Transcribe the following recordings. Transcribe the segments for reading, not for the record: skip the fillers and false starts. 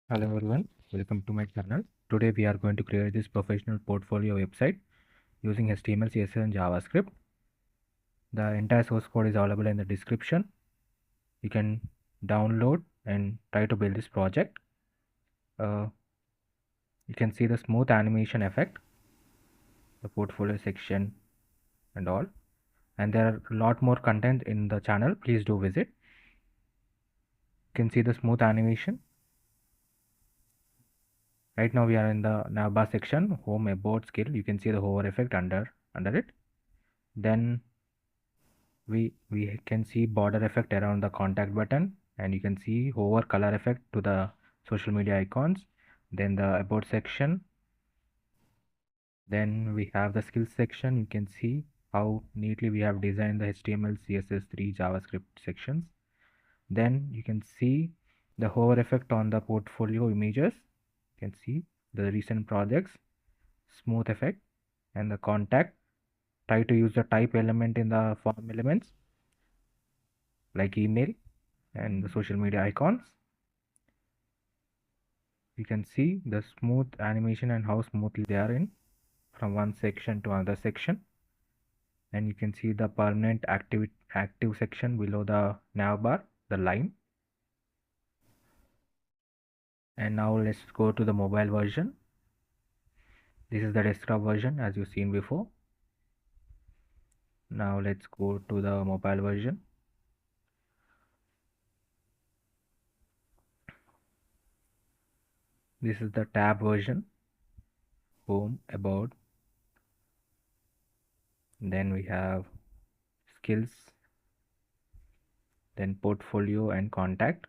Hello everyone, welcome to my channel. Today we are going to create this professional portfolio website using HTML, CSS and JavaScript. The entire source code is available in the description. You can download and try to build this project. You can see the smooth animation effect, the portfolio section and all. And there are a lot more content in the channel. Please do visit. You can see the smooth animation. Right now we are in the navbar section, home, about, skill. You can see the hover effect under it. Then we can see border effect around the contact button, and you can see hover color effect to the social media icons. Then the about section. Then we have the skills section. You can see how neatly we have designed the HTML, CSS3, JavaScript sections. Then you can see the hover effect on the portfolio images. You can see the recent projects, smooth effect, and the contact. Try to use the type element in the form elements like email and the social media icons. You can see the smooth animation and how smoothly they are in from one section to another section. And you can see the permanent active section below the navbar, the line. And now let's go to the mobile version. This is the desktop version as you've seen before. Now let's go to the mobile version. This is the tab version, home, about. Then we have skills, then portfolio and contact.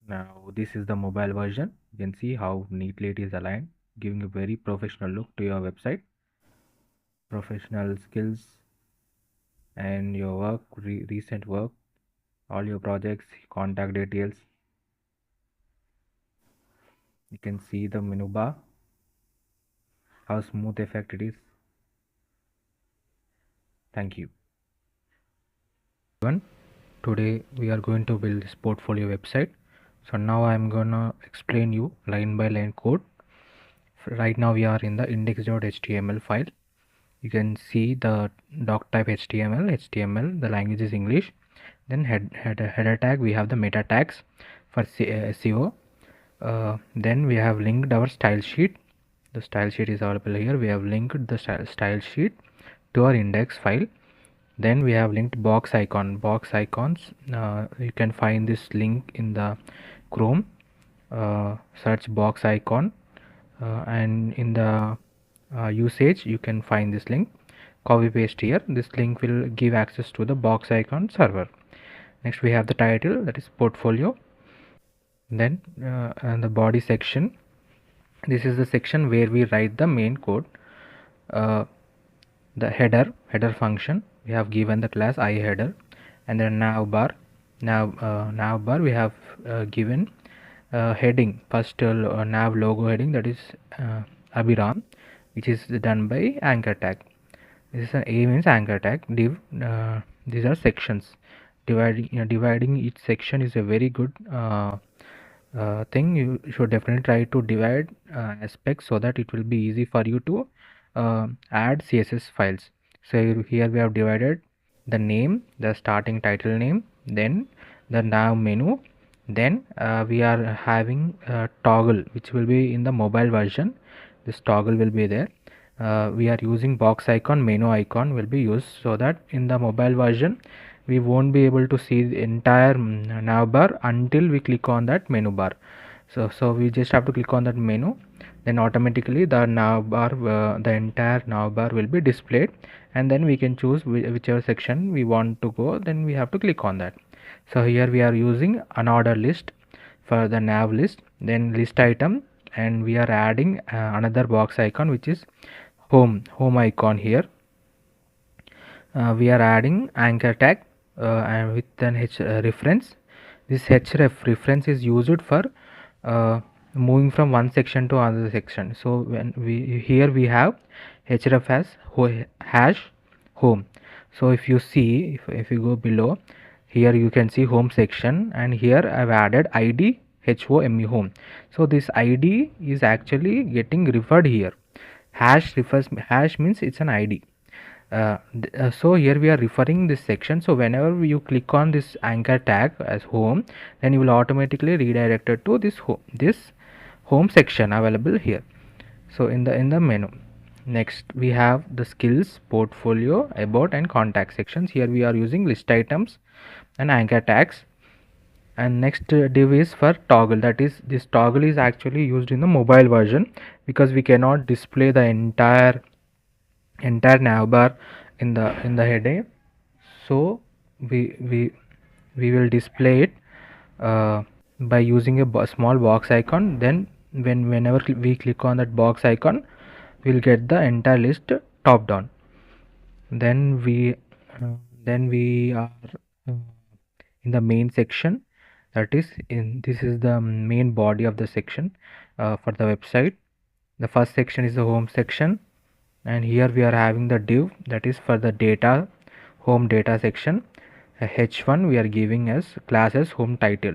Now this is the mobile version. You can see how neatly it is aligned, giving a very professional look to your website. Professional skills and your work, recent work, all your projects, contact details. You can see the menu bar, how smooth effect it is. Thank you. Today we are going to build this portfolio website. So now I'm gonna explain you line by line code. Right now we are in the index.html file. You can see the doc type HTML, the language is English. Then header tag, we have the meta tags for SEO. Then we have linked our style sheet. The style sheet is available here. We have linked the style sheet to our index file. Then we have linked box icons. You can find this link in the Chrome. Search box icon, and in the usage you can find this link. Copy paste here. This link will give access to the box icon server. Next we have the title, that is portfolio. Then and the body section, this is the section where we write the main code. The header function, we have given the class iHeader. And then navbar, we have given heading, first nav logo heading, that is Abhiram, which is done by anchor tag. This is an A means anchor tag. Div, these are sections. Dividing each section is a very good thing. You should definitely try to divide aspects so that it will be easy for you to add CSS files. So here we have divided the name, the starting title name, then the nav menu. Then we are having a toggle which will be in the mobile version. This toggle will be there. We are using box icon, menu icon will be used, so that in the mobile version we won't be able to see the entire nav bar until we click on that menu bar. So we just have to click on that menu, then automatically the nav bar, the entire nav bar will be displayed, and then we can choose whichever section we want to go. Then we have to click on that. So here we are using unordered list for the nav list, then list item, and we are adding another box icon which is home icon. Here we are adding anchor tag and with an reference. This href reference is used for moving from one section to another section. So when we have href as hash home. So if you see, if you go below, here you can see home section, and here I've added id home. So this id is actually getting referred here. Hash means it's an id. So here we are referring this section. So whenever you click on this anchor tag as home, then you will automatically redirected to this home section available here. So in the menu, next we have the skills, portfolio, about and contact sections. Here we are using list items and anchor tags. And next div is for toggle, that is this toggle is actually used in the mobile version, because we cannot display the entire navbar in the heading. So we will display it by using a small box icon. Then whenever we click on that box icon, we'll get the entire list top down. Then we are uh, in the main section, that is this is the main body of the section for the website. The first section is the home section, and here we are having the div, that is for the data, home data section. H1 we are giving as class as home title.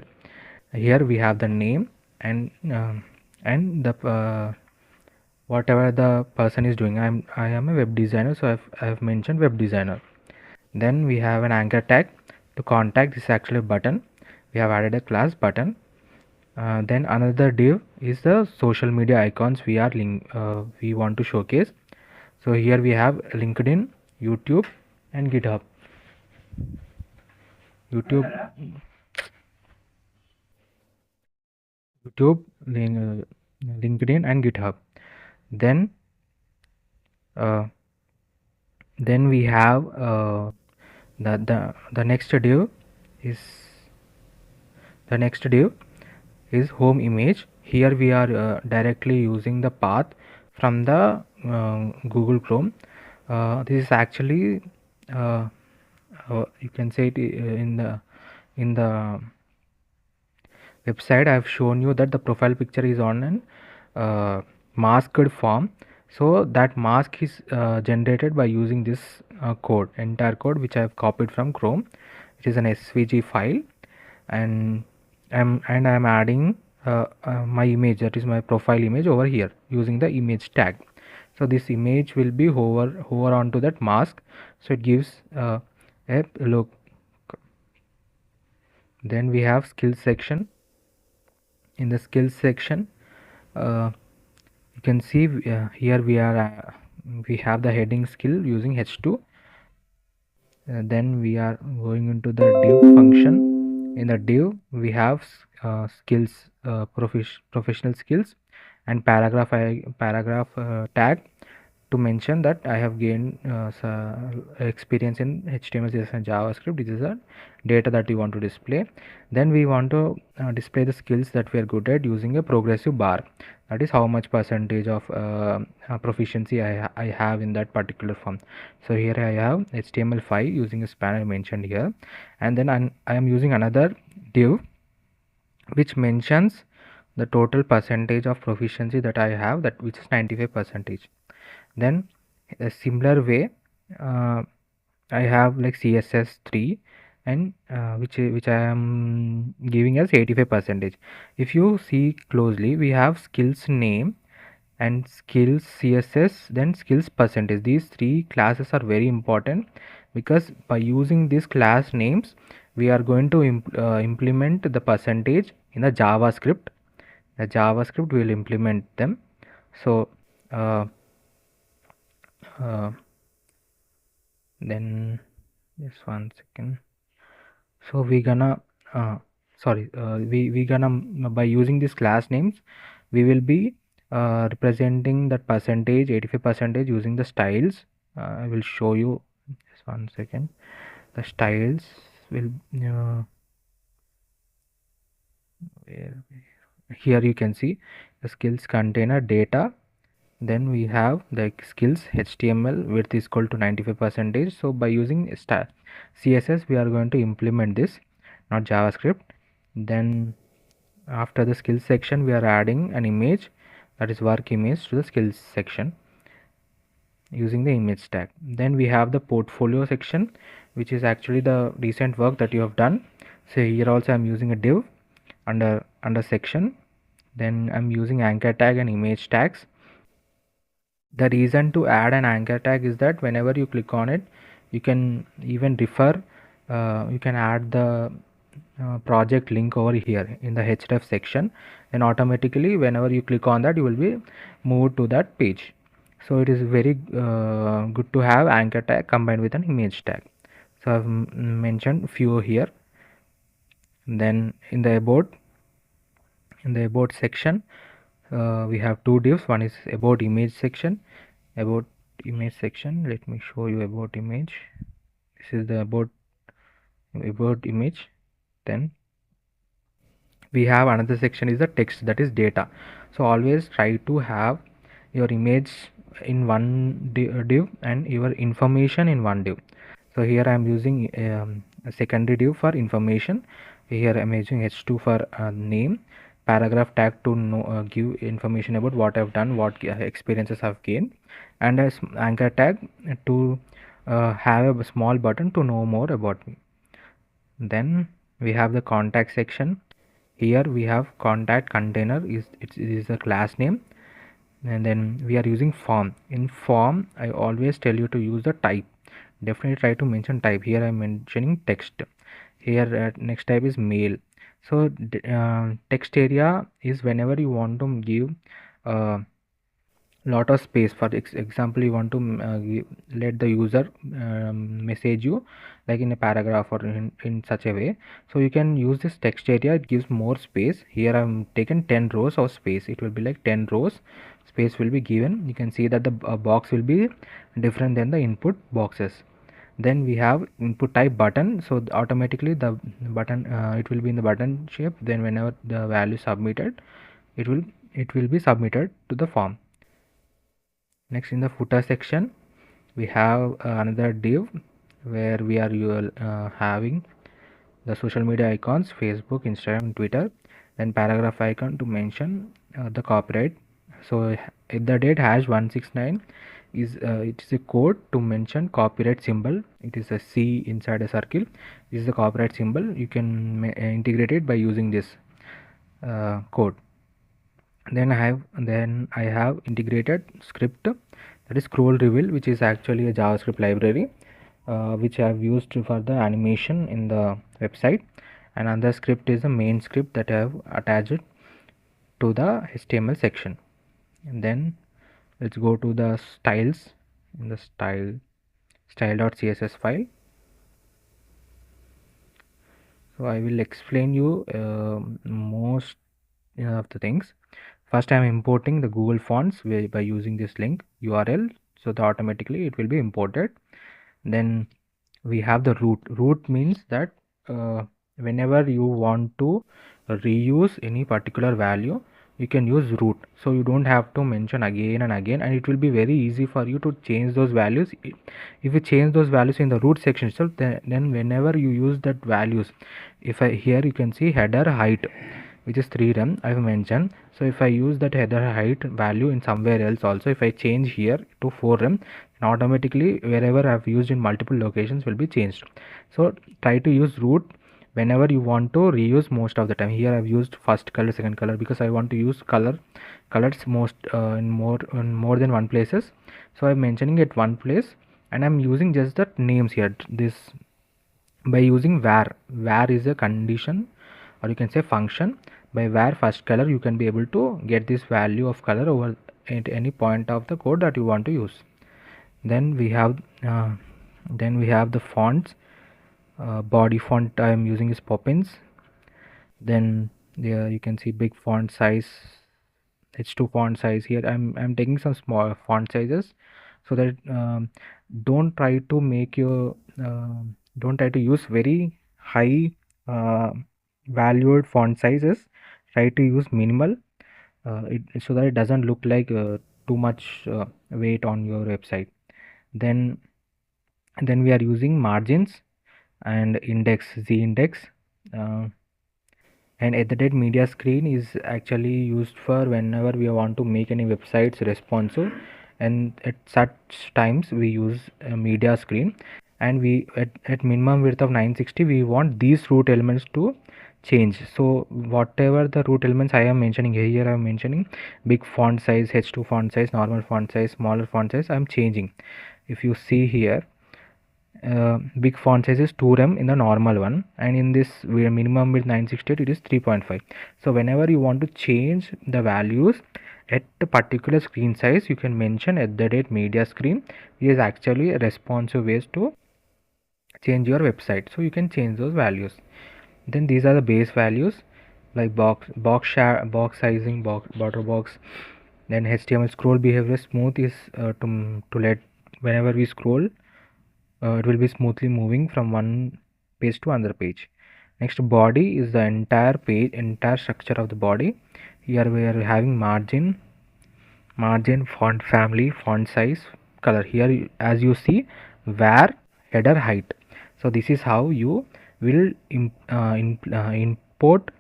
Here we have the name and the whatever the person is doing. I am a web designer, so I have mentioned web designer. Then we have an anchor tag to contact. This is actually a button. We have added a class button. Then another div is the social media icons we want to showcase. So here we have LinkedIn, YouTube, and GitHub. YouTube, LinkedIn, and GitHub. Then we have the next div is home image. Here we are directly using the path from the Google Chrome. This is actually you can say it in the website. I have shown you that the profile picture is on an masked form. So that mask is generated by using this entire code, which I have copied from Chrome. It is an SVG file, and I'm adding my image, that is my profile image, over here using the image tag. So this image will be hover onto that mask, so it gives a look. Then we have skills section. In the skills section, you can see here we have the heading skill using h2. Then we are going into the div function. In the div we have skills, professional skills, and paragraph tag to mention that I have gained experience in HTML, CSS, and JavaScript. This is the data that we want to display. Then we want to display the skills that we are good at using a progressive bar. That is how much percentage of proficiency I have in that particular form. So here I have HTML5 using a spanner mentioned here, and then I am using another div which mentions the total percentage of proficiency that I have, that which is 95%. Then a similar way, I have like CSS3, and which I am giving as 85%. If you see closely, we have skills name and skills CSS, then skills percentage. These three classes are very important, because by using these class names we are going to implement the percentage in the JavaScript. The JavaScript will implement them. So then just one second. So we gonna we gonna, by using these class names, we will be representing that percentage, 85%, using the styles. I will show you, just one second. The styles will here you can see the skills container data. Then we have the skills HTML width is equal to 95%. So by using CSS we are going to implement this, not JavaScript. Then after the skills section we are adding an image, that is work image, to the skills section using the image tag. Then we have the portfolio section, which is actually the recent work that you have done. So here also I'm using a div under section. Then I'm using anchor tag and image tags. The reason to add an anchor tag is that whenever you click on it, you can even refer, you can add the project link over here in the href section, and automatically whenever you click on that, you will be moved to that page. So it is very good to have anchor tag combined with an image tag. So I've mentioned few here. Then in the about section, we have two divs. One is about image section. About image section, let me show you about image. This is the about image. Then we have another section is the text, that is data. So always try to have your image in one div and your information in one div. So here I am using a secondary div for information. Here I am using h2 for name, paragraph tag to know, give information about what I've done, what experiences I've gained, and a anchor tag to have a small button to know more about me. Then we have the contact section. Here we have contact container it is a class name, and then we are using form. In form, I always tell you to use the type. Definitely try to mention type. Here I am mentioning text. Here next type is mail. So text area is whenever you want to give lot of space. For example, you want to let the user message you like in a paragraph or in such a way, so you can use this text area. It gives more space. Here I'm taken 10 rows of space. It will be like 10 rows space will be given. You can see that the box will be different than the input boxes. Then we have input type button. So automatically the button it will be in the button shape. Then whenever the value submitted, it will be submitted to the form. Next, in the footer section, we have another div where we are having the social media icons, Facebook, Instagram, Twitter, then paragraph icon to mention the copyright. So if the date hash 169 is it is a code to mention copyright symbol. It is a C inside a circle. This is the copyright symbol. You can integrate it by using this code. Then I have integrated script, that is scroll reveal, which is actually a JavaScript library which I have used for the animation in the website. And another script is the main script that I have attached to the HTML section. And then let's go to the styles. In the style.css file, so I will explain you most of the things. First, I am importing the Google Fonts by using this link URL, so that automatically it will be imported. Then we have the root. Root means that whenever you want to reuse any particular value, you can use root. So you don't have to mention again and again, and it will be very easy for you to change those values. If you change those values in the root section itself, then whenever you use that values, if I here you can see header height, which is 3rem I have mentioned. So if I use that header height value in somewhere else also, if I change here to 4rem, automatically wherever I have used in multiple locations will be changed. So try to use root whenever you want to reuse most of the time. Here I've used first color, second color, because I want to use colors most in more than one places. So I'm mentioning it one place, and I'm using just the names here. This by using var is a condition, or you can say function. By var first color, you can be able to get this value of color over at any point of the code that you want to use. Then we have the fonts. Body font I am using is Poppins. Then there you can see big font size, h2 font size. Here I'm taking some small font sizes, so that don't try to make your don't try to use very high valued font sizes. Try to use minimal, so that it doesn't look like too much weight on your website. Then we are using margins and index, z index, and at the date media screen is actually used for whenever we want to make any websites responsive, and at such times we use a media screen. and we at minimum width of 960 we want these root elements to change. So whatever the root elements I am mentioning here, I am mentioning big font size, h2 font size, normal font size, smaller font size, I am changing. If you see here, big font size is 2rem in the normal one, and in this minimum width 968 it is 3.5. so whenever you want to change the values at a particular screen size, you can mention at the date media screen is actually a responsive ways to change your website. So you can change those values. Then these are the base values like box sizing, border box. Then HTML scroll behavior smooth is to let whenever we scroll, it will be smoothly moving from one page to another page. Next, body is the entire page, entire structure of the body. Here we are having margin, font family, font size, color. Here as you see, var, header, height. So this is how you will import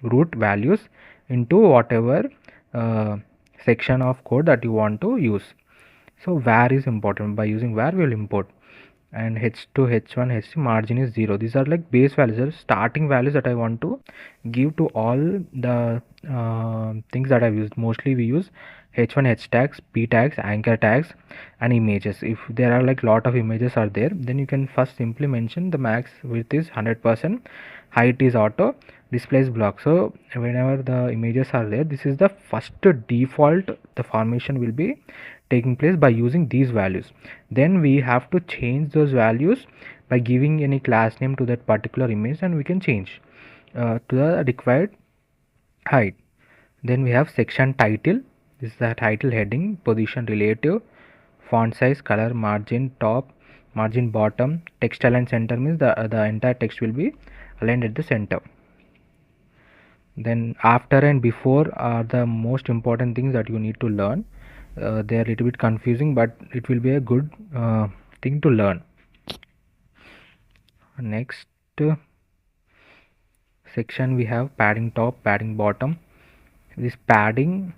root values into whatever uh, section of code that you want to use. So var is important. By using var we will import, and h2, h1, h3 margin is 0. These are like base values, are starting values that I want to give to all the things that I've used. Mostly we use h1 h tags, p tags, anchor tags, and images. If there are like lot of images are there, then you can first simply mention the max width is 100%, height is auto, displays block. So whenever the images are there, this is the first default the formation will be taking place by using these values. Then we have to change those values by giving any class name to that particular image, and we can change to the required height. Then we have section title. This is the title heading, position relative, font size, color, margin top, margin bottom. Text align center means the entire text will be aligned at the center. Then after and before are the most important things that you need to learn. They are a little bit confusing, but it will be a good thing to learn. Next section we have padding top, padding bottom. This padding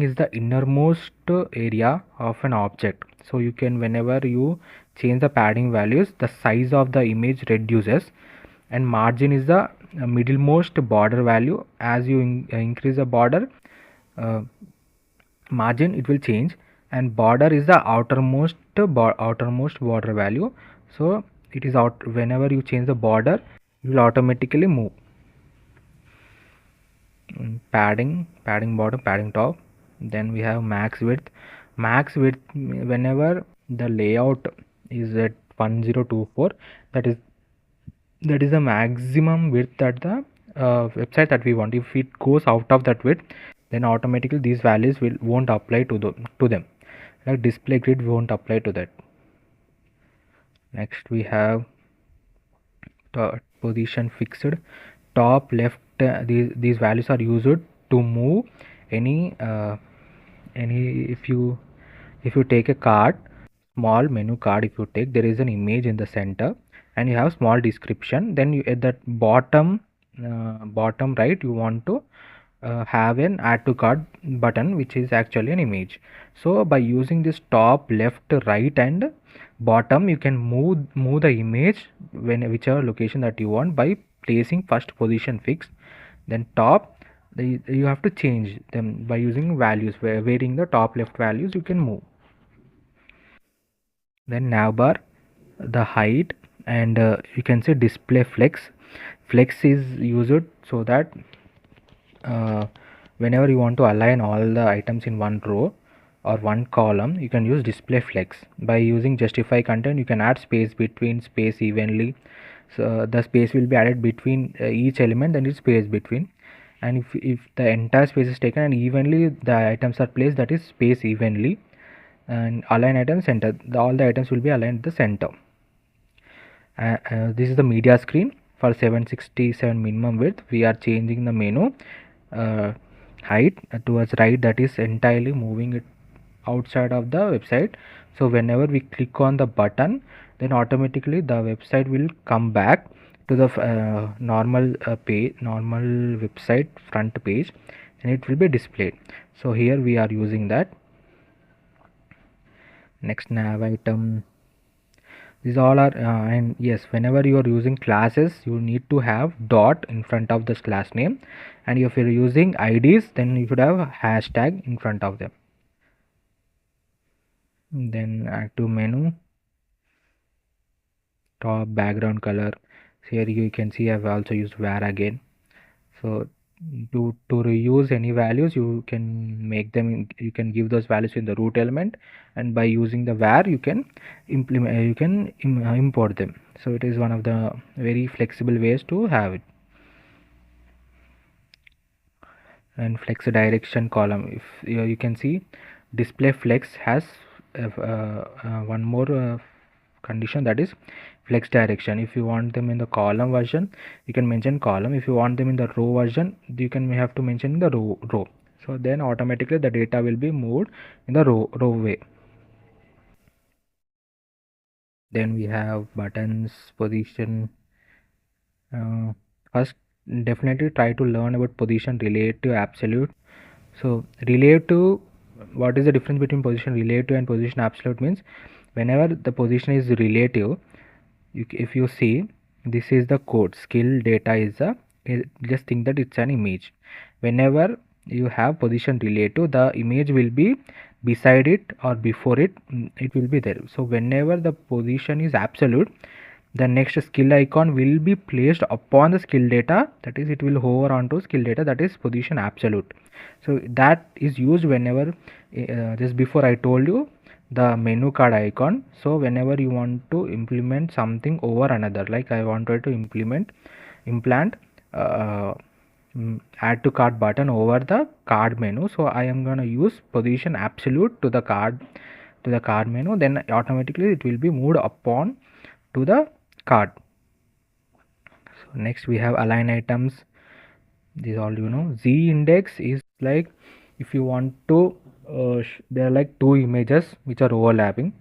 is the innermost area of an object. So you can, whenever you change the padding values, the size of the image reduces, and margin is the middlemost border value. As you increase the border margin, it will change, and border is the outermost border value. So it is out, whenever you change the border, it will automatically move. Padding bottom, padding top. Then we have max width. Whenever the layout is at 1024, that is the maximum width that the website that we want. If it goes out of that width, then automatically these values won't apply to them. Like display grid won't apply to that. Next we have position fixed, top left. These values are used to move any if you take a card, small menu card, if you take, there is an image in the center and you have small description. Then you at that bottom right, you want to have an add to cart button, which is actually an image. So by using this top, left, right, and bottom, you can move the image whichever location that you want by placing first position fixed, then top. You have to change them by using values, varying the top left values you can move. Then navbar, the height, and you can say display flex. Flex is used so that whenever you want to align all the items in one row or one column, you can use display flex. By using justify content, you can add space between, space evenly. So the space will be added between each element, and it's space between. And if the entire space is taken and evenly the items are placed, that is space evenly. And align item center, all the items will be aligned at the center. This is the media screen. For 767 minimum width, we are changing the menu height towards right, that is entirely moving it outside of the website. So whenever we click on the button, then automatically the website will come back to the normal page, normal website front page, and it will be displayed. So here we are using that. Next, nav item. These all are and yes, whenever you are using classes, you need to have dot in front of this class name, and if you're using IDs, then you should have a hashtag in front of them. Then active menu, top background color. Here you can see I've also used var again. So to reuse any values, you can make them you can give those values in the root element, and by using the var you can import them. So it is one of the very flexible ways to have it. And flex direction column, if you can see display flex has one more condition, that is flex direction. If you want them in the column version, you can mention column. If you want them in the row version, you can have to mention the row. So then automatically the data will be moved in the row way. Then we have buttons position. First, definitely try to learn about position, relative, absolute. So relative, what is the difference between position relative and position absolute means, whenever the position is relative, if you see this is the code, skill data is a, just think that it's an image. Whenever you have position relative, the image will be beside it or before it, it will be there. So whenever the position is absolute, the next skill icon will be placed upon the skill data, that is it will hover onto skill data, that is position absolute. So that is used whenever just before I told you the menu card icon. So whenever you want to implement something over another, like I wanted to implant add to cart button over the card menu, so I am gonna use position absolute to the card menu, then automatically it will be moved upon to the card. So next we have align items. These all z index is like, if you want to there are like two images which are overlapping,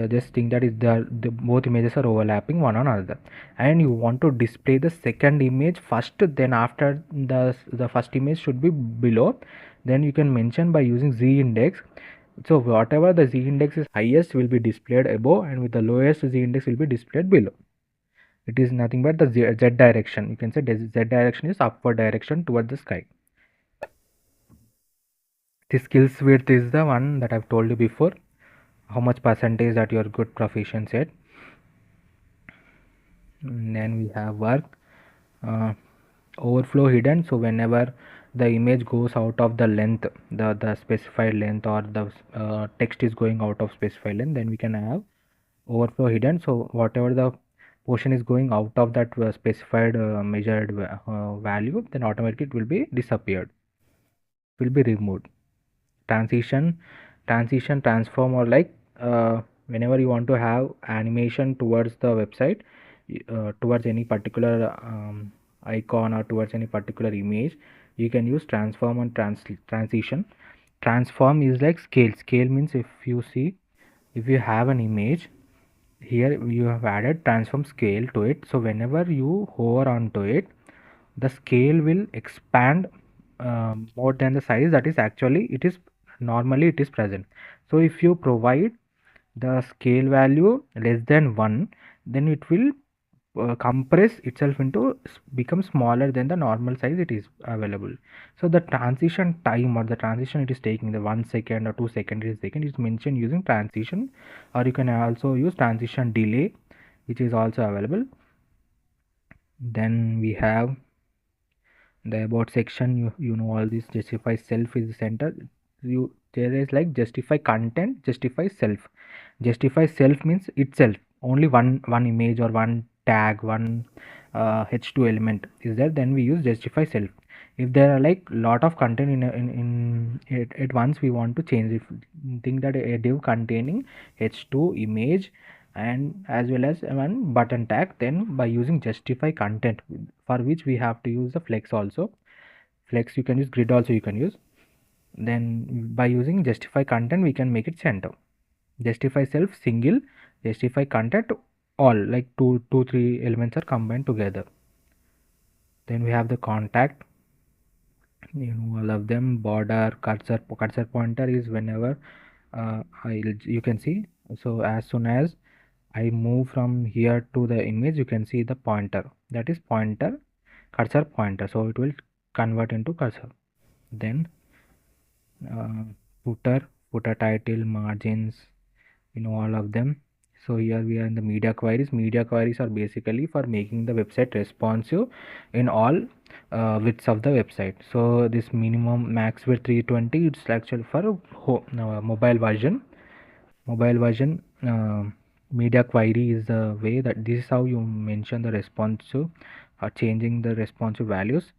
just think that is the both images are overlapping one on another, and you want to display the second image first, then after the first image should be below, then you can mention by using z index. So whatever the z index is highest will be displayed above, and with the lowest z index will be displayed below. It is nothing but the z direction. You can say z direction is upward direction toward the sky. The skills width is the one that I've told you before, how much percentage that you're good proficiency at. And then we have work, overflow hidden. So whenever the image goes out of the length, the specified length, or the text is going out of specified length, then we can have overflow hidden. So whatever the portion is going out of that specified measured value, then automatically it will be disappeared, will be removed. Transition transform, or like whenever you want to have animation towards the website, towards any particular icon or towards any particular image, you can use transform and transition. Transform is like scale means, if you see, if you have an image, here you have added transform scale to it, so whenever you hover onto it, the scale will expand more than the size that is actually it is normally it is present. So if you provide the scale value less than 1, then it will compress itself into become smaller than the normal size it is available. So the transition time, or the transition it is taking, the 1 second or 2 second it is taken, is mentioned using transition, or you can also use transition delay, which is also available. Then we have the about section. You know all this, justify self is the center. There is like justify content, justify self. Justify self means itself, only one image or one tag, one h2 element is there, then we use justify self. If there are like lot of content in at once, we want to change it, think that a div containing h2 image and as well as one button tag, then by using justify content, for which we have to use the flex also. Flex you can use, grid also you can use. Then by using justify content we can make it center. Justify self single, justify content all, like two three elements are combined together. Then we have the contact, all of them. Border, cursor pointer is whenever you can see. So as soon as I move from here to the image, you can see the pointer, that is pointer, cursor pointer, so it will convert into cursor. Then uh, footer title, margins, all of them. So here we are in the media queries are basically for making the website responsive in all widths of the website. So this minimum max width 320, it's actually for mobile version. Media query is the way that this is how you mention the responsive or changing the responsive values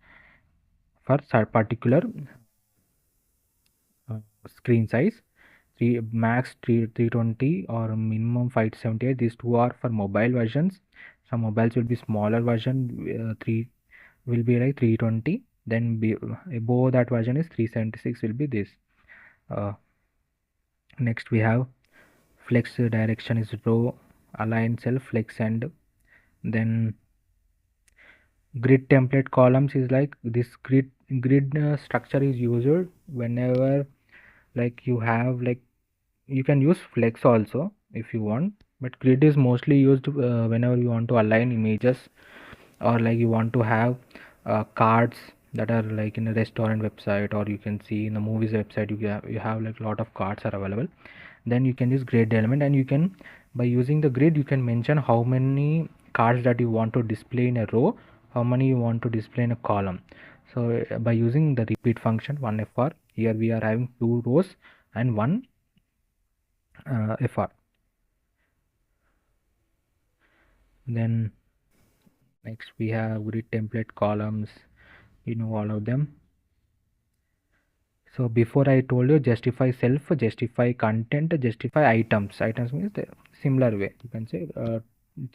for particular screen size. Max 320 or minimum 578, these two are for mobile versions. Some mobiles will be smaller version, 3 will be like 320, then above that version is 376 will be this. Next we have flex direction is row, align cell, flex, and then grid template columns is like this grid structure is used whenever like you have like you can use flex also if you want, but grid is mostly used whenever you want to align images, or like you want to have cards that are like in a restaurant website, or you can see in the movies website you have like a lot of cards are available. Then you can use grid element, and you can, by using the grid, you can mention how many cards that you want to display in a row, how many you want to display in a column. So by using the repeat function 1fr, here we are having 2 rows and 1 fr. Then next we have grid template columns, all of them. So before I told you justify self, justify content, justify items. Items means the similar way. You can say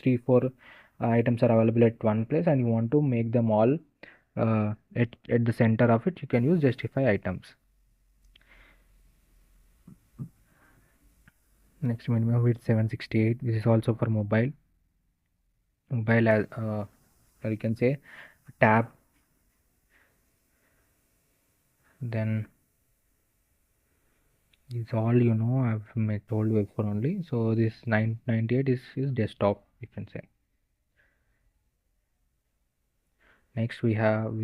3-4 items are available at one place, and you want to make them all at the center of it. You can use justify items. Next minimum width 768. This is also for mobile. Mobile as you can say tab. Then it's all I've told you before only. So this 998 is desktop, you can say. Next we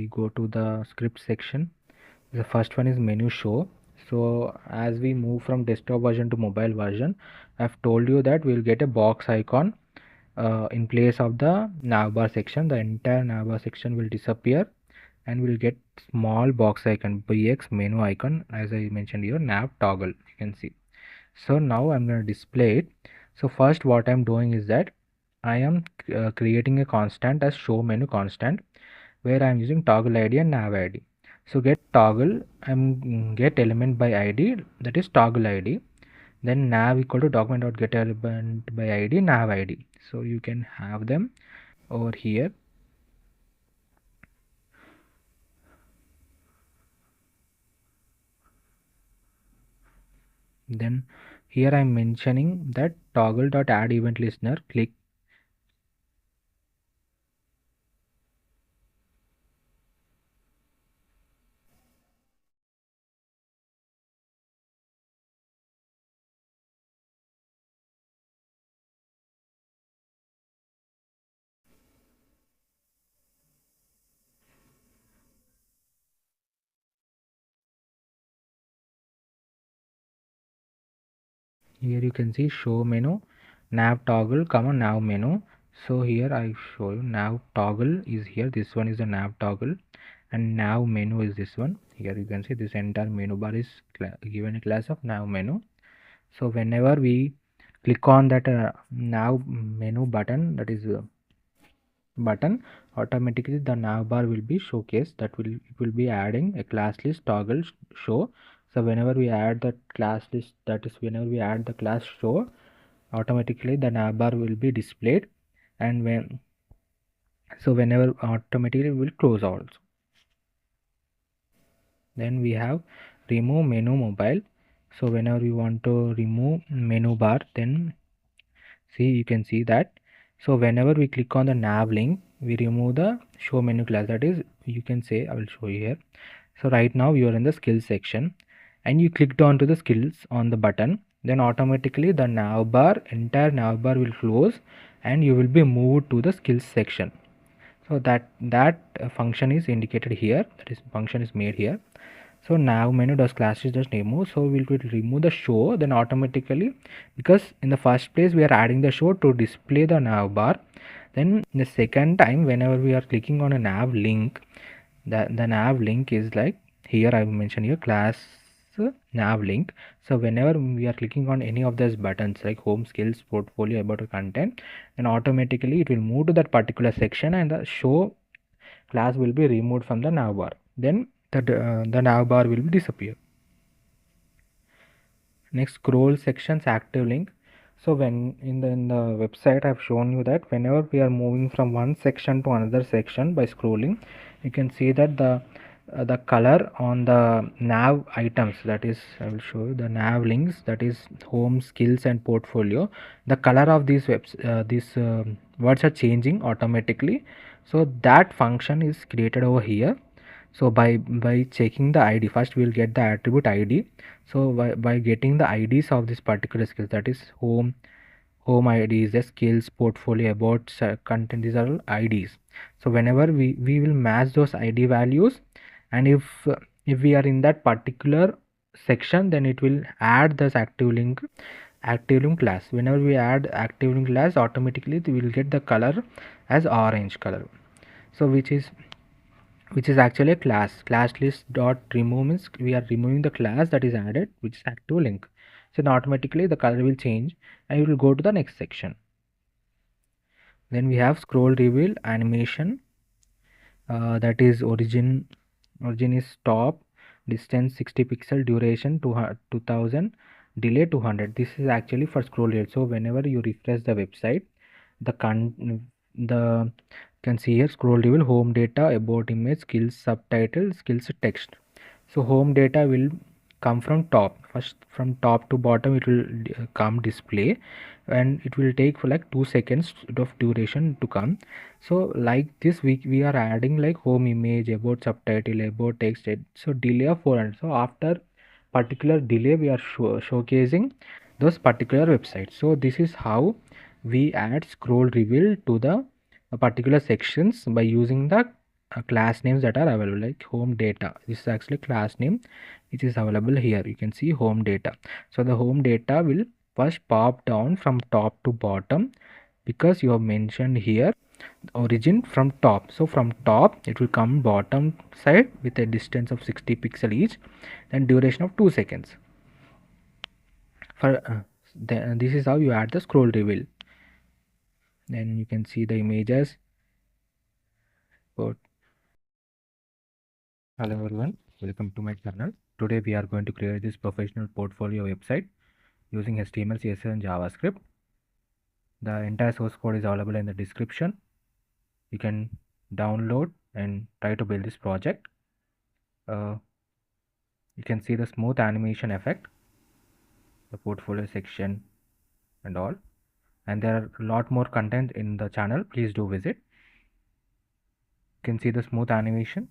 go to the script section. The first one is menu show. So as we move from desktop version to mobile version, I've told you that we'll get a box icon in place of the navbar section. The entire navbar section will disappear, and we'll get small box icon, bx menu icon, as I mentioned here, nav toggle, you can see. So now I'm going to display it. So first what I'm doing is that I am creating a constant as show menu constant, where I'm using toggle id and nav id. So get toggle, get element by id, that is toggle id. Then nav equal to document.get element by id, nav id. So you can have them over here. Then here I'm mentioning that toggle.add event listener, click. Here you can see show menu, nav toggle comma nav menu. So here I show you nav toggle is here, this one is the nav toggle, and nav menu is this one. Here you can see this entire menu bar is given a class of nav menu. So whenever we click on that nav menu button, that is button, automatically the nav bar will be showcased. That it will be adding a class list toggle show. So whenever we add the class list, that is whenever we add the class show, automatically the nav bar will be displayed, and whenever automatically will close also. Then we have remove menu mobile. So whenever you want to remove menu bar, then see, you can see that. So whenever we click on the nav link, we remove the show menu class. That is, you can say, I will show you here. So right now you are in the skills section, and you clicked onto the skills on the button, then automatically the entire nav bar will close and you will be moved to the skills section. So that function is indicated here, that is function is made here. So nav menu does classes does remove, so will remove the show, then automatically, because in the first place we are adding the show to display the nav bar, then the second time whenever we are clicking on a nav link, the nav link is like here I mentioned here class nav link. So whenever we are clicking on any of those buttons like home, skills, portfolio, about content, then automatically it will move to that particular section and the show class will be removed from the nav bar, then the nav bar will disappear. Next, scroll sections active link. So when in the website I've shown you that whenever we are moving from one section to another section by scrolling, you can see that the color on the nav items, that is I will show you the nav links, that is home, skills and portfolio, the color of these words are changing automatically. So that function is created over here. So by checking the id, first we will get the attribute id. So by getting the ids of this particular skills, that is home id is the skills, portfolio, about content, these are all ids. So whenever we will match those id values, and if we are in that particular section, then it will add this active link class. Whenever we add active link class, automatically we will get the color as orange color. So which is actually a class list dot remove means we are removing the class that is added, which is active link. So then automatically the color will change and you will go to the next section. Then we have scroll reveal animation, that is origin is top, distance 60 pixel, duration 2000, delay 200. This is actually for scroll reveal. So whenever you refresh the website, the can see here scroll reveal, home data, about image, skills, subtitle, skills, text. So home data will come from top, first from top to bottom it will come display, and it will take for like 2 seconds of duration to come. So like this we are adding like home image, about subtitle, about text, so delay of 400. So after particular delay we are showcasing those particular websites. So this is how we add scroll reveal to the particular sections by using the class names that are available, like home data. This is actually class name which is available here. You can see home data. So the home data will first pop down from top to bottom, because you have mentioned here origin from top. So from top it will come bottom side with a distance of 60 pixel each, then duration of 2 seconds. For this is how you add the scroll reveal. Then you can see the images. But hello everyone, welcome to my channel. Today we are going to create this professional portfolio website using HTML, CSS and JavaScript. The entire source code is available in the description. You can download and try to build this project. You can see the smooth animation effect, the portfolio section and all. And there are a lot more content in the channel. Please do visit. You can see the smooth animation.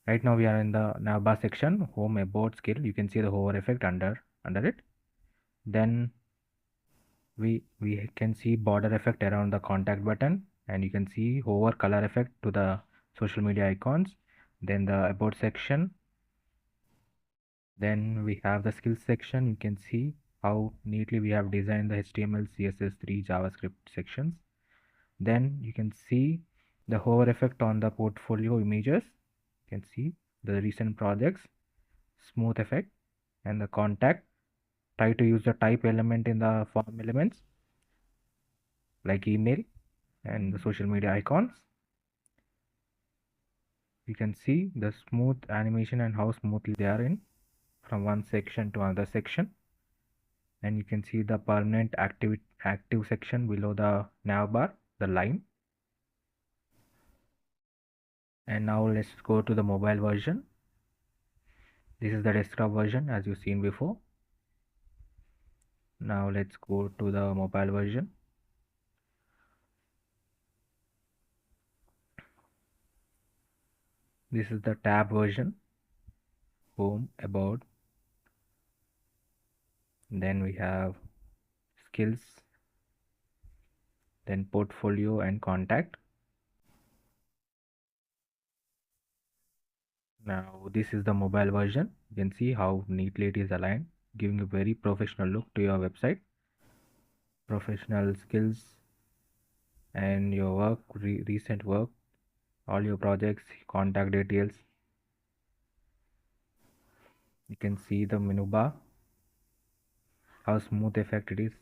Right now we are in the navbar section, home, about, skill. You can see the hover effect under it. Then we can see border effect around the contact button, and you can see hover color effect to the social media icons. Then the about section. Then we have the skills section. You can see how neatly we have designed the HTML, CSS3, JavaScript sections. Then you can see the hover effect on the portfolio images. You can see the recent projects, smooth effect, and the contact. Try to use the type element in the form elements like email and the social media icons. You can see the smooth animation and how smoothly they are in from one section to another section. And you can see the permanent active section below the navbar, the line. And now let's go to the mobile version. This is the desktop version as you've seen before. Now let's go to the mobile version. This is the tab version. home, about, then we have skills, then portfolio and contact. Now this is the mobile version. You can see how neatly it is aligned, giving a very professional look to your website. Professional skills and your work, recent work, all your projects, contact details. You can see the menu bar, how smooth effect it is.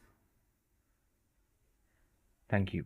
Thank you.